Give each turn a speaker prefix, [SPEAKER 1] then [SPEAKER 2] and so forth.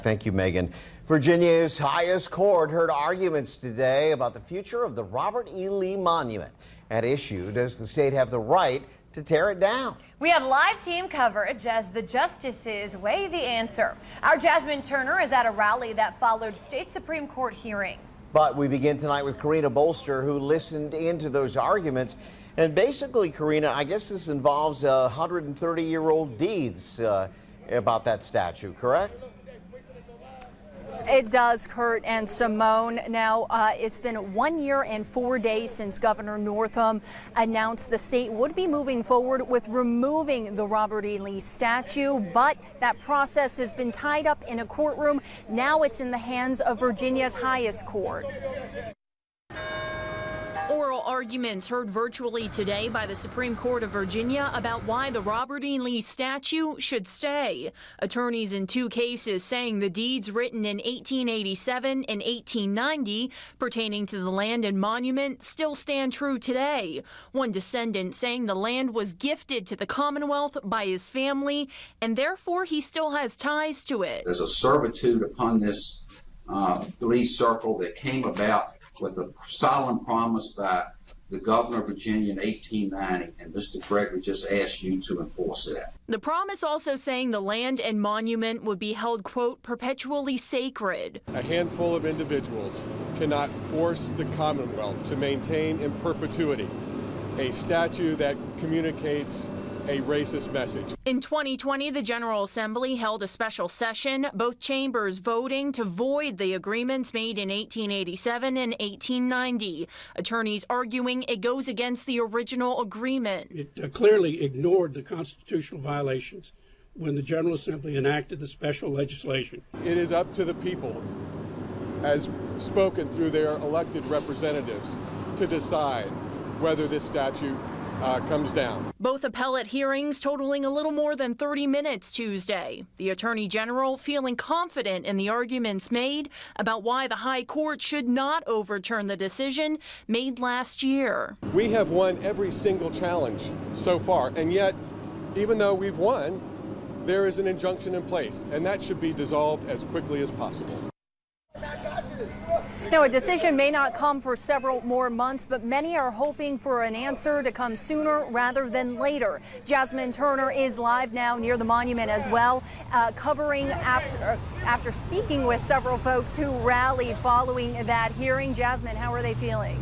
[SPEAKER 1] Thank you, Megan. Virginia's highest court heard arguments today about the future of the Robert E. Lee Monument. At issue, does the state have the right to tear it down?
[SPEAKER 2] We have live team coverage as the justices weigh the answer. Our Jasmine Turner is at a rally that followed state Supreme Court hearing. But we begin tonight with Karina Bolster, who listened into those arguments. And basically, Karina, I guess this involves 130-year-old deeds about that statue, correct?
[SPEAKER 3] It does, Kurt and Simone. Now, it's been 1 year and 4 days since Governor Northam announced the state would be moving forward with removing the Robert E. Lee statue, but that process has been tied up in a courtroom. Now it's in the hands of Virginia's highest court.
[SPEAKER 4] Oral arguments heard virtually today by the Supreme Court of Virginia about why the Robert E. Lee statue should stay. Attorneys in two cases saying the deeds written in 1887 and 1890 pertaining to the land and monument still stand true today. One descendant saying the land was gifted to the Commonwealth by his family and therefore he still has ties to it.
[SPEAKER 5] There's a servitude upon this Lee Circle that came about with a solemn promise by the governor of Virginia in 1890, and Mr. Gregory just asked you to enforce that.
[SPEAKER 4] The promise also saying the land and monument would be held, quote, perpetually sacred.
[SPEAKER 6] A handful of individuals cannot force the Commonwealth to maintain in perpetuity a statue that communicates a racist message.
[SPEAKER 4] In 2020, the General Assembly held a special session, both chambers voting to void the agreements made in 1887 and 1890. Attorneys arguing it goes against the original agreement.
[SPEAKER 7] It clearly ignored the constitutional violations when the General Assembly enacted the special legislation.
[SPEAKER 6] It is up to the people, as spoken through their elected representatives, to decide whether this statute comes down.
[SPEAKER 4] Both appellate hearings totaling a little more than 30 minutes Tuesday. The Attorney General feeling confident in the arguments made about why the High Court should not overturn the decision made last year.
[SPEAKER 6] We have won every single challenge so far, and yet, even though we've won, there is an injunction in place, and that should be dissolved as quickly as possible.
[SPEAKER 3] Now, a decision may not come for several more months, but many are hoping for an answer to come sooner rather than later. Jasmine Turner is live now near the monument as well, covering after speaking with several folks who rallied following that hearing. Jasmine, how are they feeling?